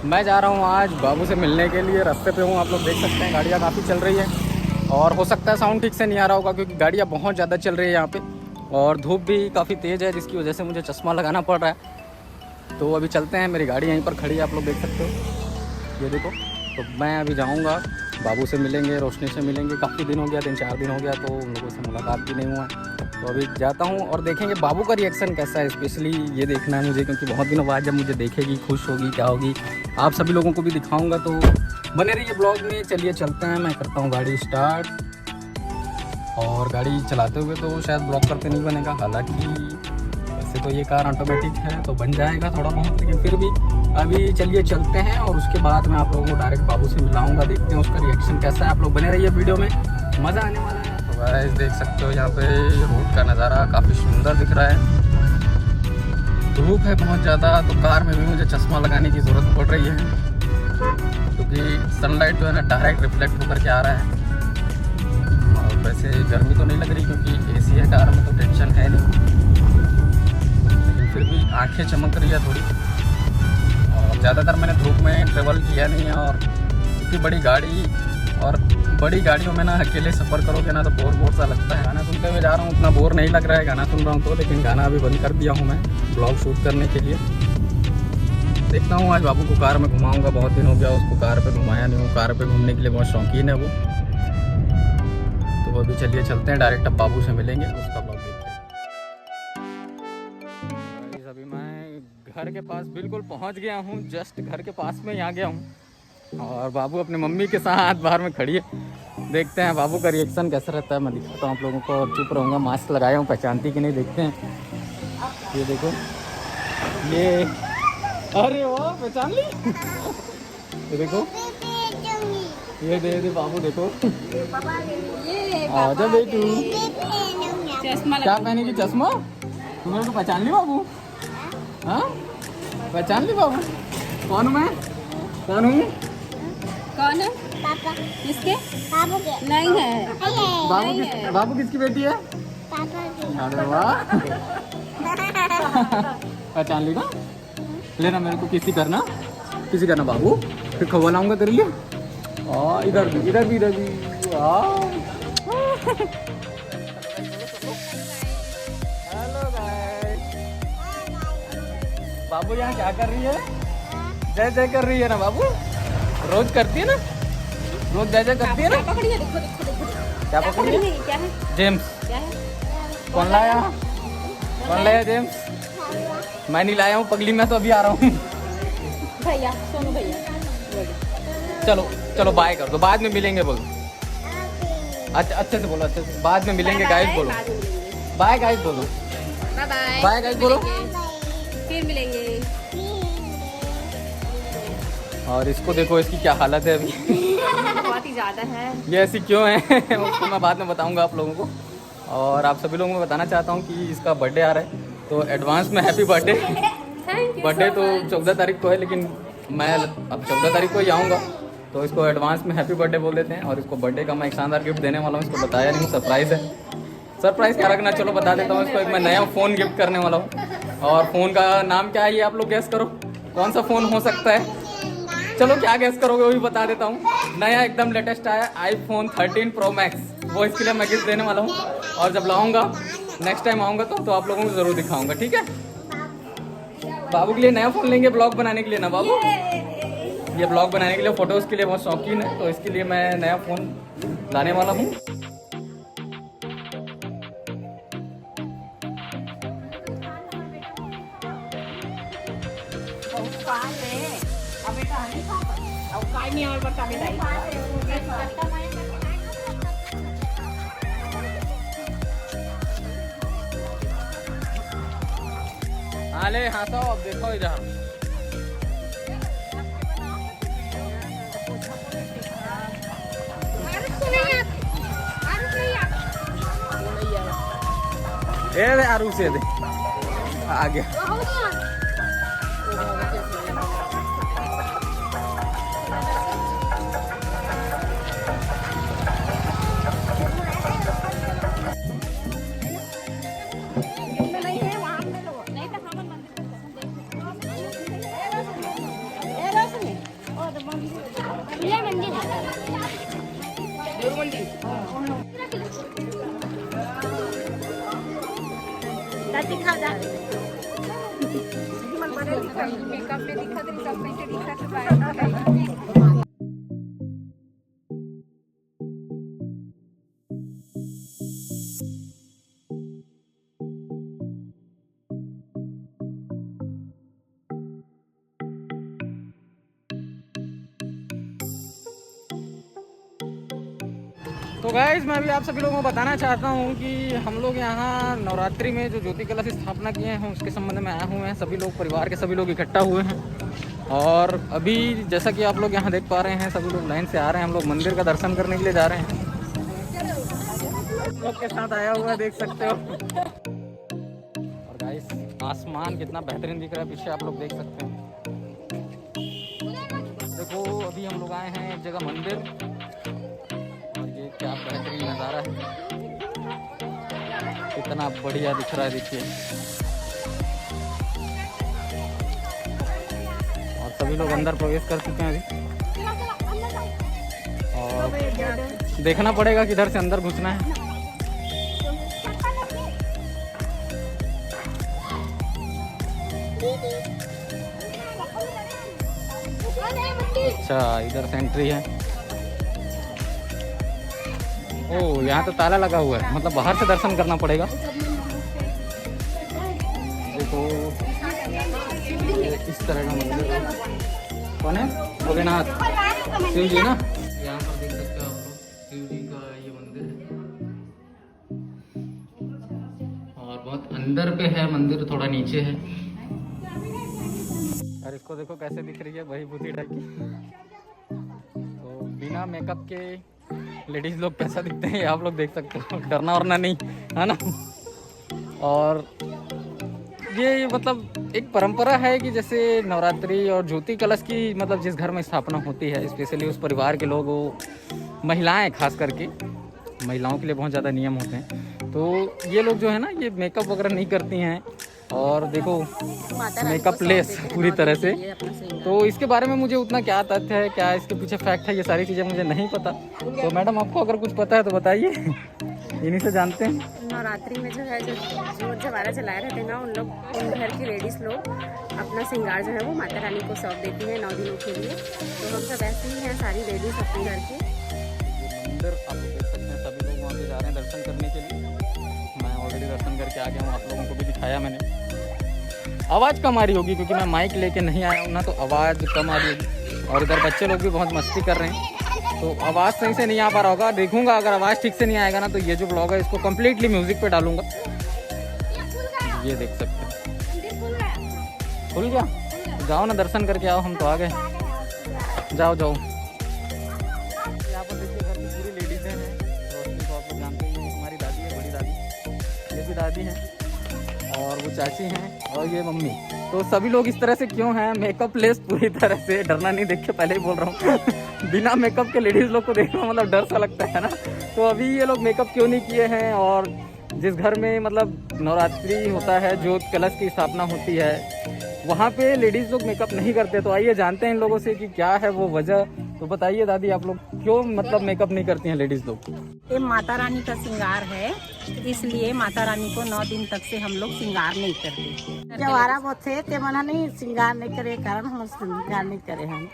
मैं जा रहा हूँ आज बाबू से मिलने के लिए। रास्ते पे हूँ, आप लोग देख सकते हैं गाड़ियाँ काफ़ी चल रही है और हो सकता है साउंड ठीक से नहीं आ रहा होगा क्योंकि गाड़ियाँ बहुत ज़्यादा चल रही है यहाँ पे और धूप भी काफ़ी तेज़ है जिसकी वजह से मुझे चश्मा लगाना पड़ रहा है। तो अभी चलते हैं, मेरी गाड़ी यहीं पर खड़ी है, आप लोग देख सकते हो, ये देखो। तो मैं अभी जाऊँगा, बाबू से मिलेंगे, रोशनी से मिलेंगे। काफ़ी दिन हो गया, 3-4 दिन हो गया, तो उन लोगों से मुलाकात भी नहीं हुआ है। तो अभी जाता हूँ और देखेंगे बाबू का रिएक्शन कैसा है, स्पेशली ये देखना है मुझे क्योंकि बहुत दिनों बाद जब मुझे देखेगी खुश होगी, क्या होगी। आप सभी लोगों को भी दिखाऊंगा, तो बने रहिए ब्लॉग में। चलिए चलते हैं, मैं करता हूँ गाड़ी स्टार्ट। और गाड़ी चलाते हुए तो शायद ब्लॉग करते नहीं बनेगा, हालांकि वैसे तो ये कार ऑटोमेटिक है तो बन जाएगा थोड़ा बहुत, लेकिन फिर भी अभी चलिए चलते हैं और उसके बाद मैं आप लोगों को डायरेक्ट बाबू से मिलाऊंगा। देखते हैं उसका रिएक्शन कैसा है। आप लोग बने रहिए वीडियो में, मज़ा आने वाला है। तो गाइस देख सकते हो यहाँ पे रोड का नज़ारा काफ़ी सुंदर दिख रहा है। धूप है बहुत ज़्यादा, तो कार में भी मुझे चश्मा लगाने की ज़रूरत पड़ रही है क्योंकि सनलाइट जो है ना डायरेक्ट रिफ्लेक्ट होकर के आ रहा है। और वैसे गर्मी तो नहीं लग रही क्योंकि एसी है कार में, तो टेंशन है नहीं, लेकिन फिर भी आंखें चमक रही है थोड़ी। और ज़्यादातर मैंने धूप में ट्रेवल किया नहीं है और इतनी बड़ी गाड़ी और बड़ी गाड़ियों में ना अकेले सफ़र करोगे ना तो बोर सा लगता है। गाना सुनते हुए जा रहा हूँ, उतना बोर नहीं लग रहा है गाना सुन रहा हूँ तो, लेकिन गाना अभी बंद कर दिया हूँ मैं ब्लॉग शूट करने के लिए। देखता हूँ आज बाबू को कार में घुमाऊँगा, बहुत दिन हो गया उसको कार पे घुमाया नहीं हूँ। कार पे घूमने के लिए बहुत शौकीन है वो। तो अभी चलिए चलते हैं, डायरेक्ट अब बाबू से मिलेंगे, उसका ब्लॉग देखते हैं। अभी मैं घर के पास बिल्कुल पहुँच गया हूँ, जस्ट घर के पास में ही आ गया हूँ और बाबू अपनी मम्मी के साथ बाहर में खड़ी है। देखते हैं बाबू का रिएक्शन कैसा रहता है, मैं दिखाता हूँ आप लोगों को। और चुप रहूँगा, मास्क लगाया हूँ, पहचानती कि नहीं देखते हैं। ये देखो, ये अरे वाह पहचान ली। ये देखो, ये दे बाबू देखो। आजा बेटू, क्या पहनेगी चश्मा? तुम्हें तो पहचान ली बाबू? हाँ पहचान ली बाबू? कौन हूँ मैं? कौन हूँ? कौन है? पापा। किसके? बाबू के। नहीं है। बाबू किसकी बेटी है? पापा की। अरे वाह पहचान ली ना? लेना मेरे को किसी करना बाबू, फिर खबर लाऊंगा तेरे लिए। इधर भी हेलो गाइस। बाबू यहाँ क्या कर रही है? जय जय कर रही है ना बाबू? रोज करती है ना? रोज जय जय करती है ना? पकड़ी है, देखो। क्या पकड़ी है? क्या है? जेम्स। क्या है? कौन लाया जेम्स? मैं नहीं लाया हूँ पगली, मैं तो अभी आ रहा हूँ। भैया, सोनू भैया। चलो बाय कर दो, बाद में मिलेंगे बोलो। अच्छा अच्छे से बोलो, अच्छे से, बाद में मिलेंगे गाइस बोलो। बाय गाइस बोलो। बाय गाइस बोलो। फिर मिलेंगे। और इसको देखो, इसकी क्या हालत है अभी। बहुत ही ज्यादा है। ये ऐसी क्यों है उसको मैं बाद में बताऊंगा आप लोगों को। और आप सभी लोगों को बताना चाहता हूँ कि इसका बर्थडे आ रहा है, तो एडवांस में हैप्पी बर्थडे। बर्थडे तो 14 तारीख को है, लेकिन मैं अब 14 तारीख को ही आऊँगा, तो इसको एडवांस में हैप्पी बर्थडे बोल देते हैं। और इसको बर्थडे का मैं एक शानदार गिफ्ट देने वाला हूँ, इसको बताया नहीं हूँ, सरप्राइज़ है। सरप्राइज़ क्या रखना, चलो बता देता हूँ इसको। एक मैं नया फ़ोन गिफ्ट करने वाला हूँ और फ़ोन का नाम क्या है ये आप लोग गैस करो, कौन सा फ़ोन हो सकता है? चलो क्या गैस करोगे वो भी बता देता हूँ। नया एकदम लेटेस्ट आया iPhone 13 Pro Max, वो इसके लिए मैं गिफ्ट देने वाला हूँ। और जब लाऊंगा, नेक्स्ट टाइम आऊँगा तो आप लोगों को ज़रूर दिखाऊंगा, ठीक है? बाबू के लिए नया फ़ोन लेंगे ब्लॉग बनाने के लिए ना बाबू? ये ब्लॉग बनाने के लिए, फ़ोटोज़ के लिए बहुत शौकीन है, तो इसके लिए मैं नया फ़ोन लाने वाला हूँ। आले हंसो, अब देखो इधर। दे आरू से दे आ गया। दिखा जा मेकअप में दिखा तो सब में से दिखा तो पाएगा। तो गाइस मैं भी आप सभी लोगों को बताना चाहता हूँ कि हम लोग यहाँ नवरात्रि में जो ज्योति कलश स्थापना किए हैं उसके संबंध में आए हुए हैं। सभी लोग परिवार के सभी लोग इकट्ठा हुए हैं और अभी जैसा कि आप लोग यहाँ देख पा रहे हैं सभी लोग लाइन से आ रहे हैं। हम लोग मंदिर का दर्शन करने के लिए जा रहे हैं। लोग के साथ आया हुआ है, देख सकते हो। और गाइस आसमान कितना बेहतरीन दिख रहा है, पीछे आप लोग देख सकते हैं। देखो अभी हम लोग आए हैं एक जगह मंदिर, क्या बेहतरीन नज़ारा है, कितना बढ़िया दिख रहा है देखिए। और सभी लोग अंदर प्रवेश कर चुके हैं अभी और देखना पड़ेगा किधर से अंदर घुसना है। अच्छा इधर से एंट्री है। ओह यहाँ तो ताला लगा हुआ है, मतलब बाहर से दर्शन करना पड़ेगा। देखो इस तरह का मंदिर है। कौन है? भोलेनाथ शिव जी ना। यहाँ पर देख सकते हो आप लोग शिव जी का ये मंदिर है और बहुत अंदर पे है मंदिर, थोड़ा नीचे है। और इसको देखो कैसे दिख रही है, वही बुद्धि टाइप की। तो बिना मेकअप के लेडीज लोग कैसा दिखते हैं आप लोग देख सकते हो, डरना वरना नहीं है ना। और ये मतलब एक परंपरा है कि जैसे नवरात्रि और ज्योति कलश की मतलब जिस घर में स्थापना होती है स्पेशली उस परिवार के लोग, महिलाएं खास करके, महिलाओं के लिए बहुत ज़्यादा नियम होते हैं। तो ये लोग जो है ना ये मेकअप वगैरह नहीं करती हैं और देखो मेकअप लेस पूरी तरह से। तो इसके बारे में मुझे उतना क्या तथ्य है, क्या इसके पीछे फैक्ट है, ये सारी चीज़ें मुझे नहीं पता। तो मैडम आपको अगर कुछ पता है तो बताइए, इन्हीं से जानते हैं। नवरात्रि में जो है जो जवारा जलाए रहते हैं ना उन लोग, उन घर की लेडीज़ लोग अपना श्रृंगार जो है वो माता रानी को सौंप देती है 9 दिनों के लिए। तो हम सब ऐसे ही हैं सारी लेडीज़ अपने घर के। मंदिर आप देख सकते हैं, सभी लोग वहाँ पे जा रहे हैं दर्शन करने के लिए। मैं ऑलरेडी दर्शन करके आ गया हूँ, आप लोगों को भी दिखाया मैंने। आवाज़ कम आ रही होगी क्योंकि मैं माइक लेके नहीं आया हूँ ना, तो आवाज़ कम आ रही होगी। और इधर बच्चे लोग भी बहुत मस्ती कर रहे हैं तो आवाज़ सही से नहीं आ पा रहा होगा। देखूंगा अगर आवाज़ ठीक से नहीं आएगा ना तो ये जो ब्लॉग है इसको कम्प्लीटली म्यूज़िक पे डालूंगा। ये देख सकते हैं खुल गया। जाओ ना दर्शन करके आओ, हम तो आ गए। जाओ जाओ। यहाँ पर देखिए घर की पूरी लेडीज़ें हैं। रोशनी को आप लोग जानते हैं, हमारी दादी है, बड़ी दादी, ये भी दादी हैं और वो चाची हैं और ये मम्मी। तो सभी लोग इस तरह से क्यों हैं, मेकअप लेस पूरी तरह से। डरना नहीं, देख के पहले ही बोल रहा हूँ बिना मेकअप के लेडीज़ लोग को देखना मतलब डर सा लगता है ना। तो अभी ये लोग मेकअप क्यों नहीं किए हैं, और जिस घर में मतलब नवरात्रि होता है, जो कलश की स्थापना होती है, वहाँ पे लेडीज़ लोग मेकअप नहीं करते। तो आइए जानते हैं इन लोगों से कि क्या है वो वजह। तो बताइए दादी, आप लोग क्यों मतलब मेकअप नहीं करती हैं लेडीज़ लोग? ये माता रानी का श्रृंगार है, इसलिए माता रानी को 9 दिन तक से हम लोग श्रृंगार नहीं करते। जवारा बहुत थे ते मना नहीं श्रृंगार नहीं करे, कारण हम श्रृंगार नहीं करे हम।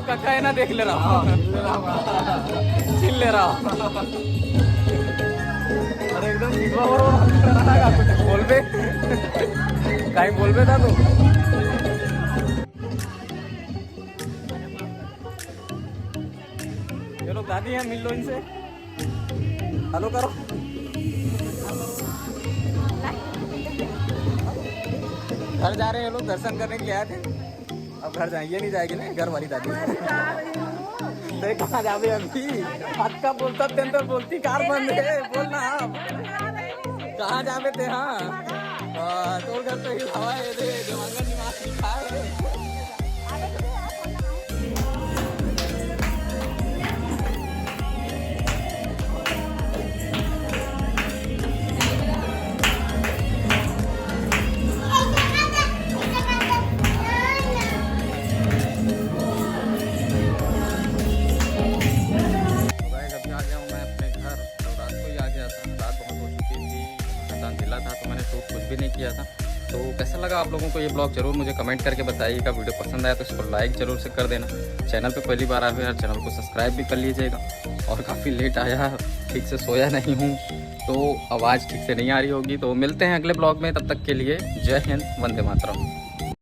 आपका कहना देख ले रहा हूँ, चिल ले रहा हूँ। अरे एकदम कुछ बोल बे, कहीं बोल बे था तू। ये लोग दादी हैं, मिल लो इनसे, हेलो करो। घर जा रहे हैं लोग, दर्शन करने के लिए आए थे। अब घर जाएंगे, नहीं जाएगी ना घर वाली दादी। तो कहाँ जावे अभी, हाथ का बोलता तेन तो बोलती कार बंद है, बोलना कहाँ जावे थे। हाँ तो घर तो ही हवा है, देवांगन निवास लिखा है। तो मैंने शूट कुछ भी नहीं किया था। तो कैसा लगा आप लोगों को ये ब्लॉग, जरूर मुझे कमेंट करके बताइएगा। वीडियो पसंद आया तो इसको लाइक जरूर से कर देना। चैनल पे पहली बार आए हो यार, चैनल को सब्सक्राइब भी कर लीजिएगा। और काफ़ी लेट आया, ठीक से सोया नहीं हूँ तो आवाज़ ठीक से नहीं आ रही होगी। तो मिलते हैं अगले ब्लॉग में, तब तक के लिए जय हिंद, वंदे मातरम।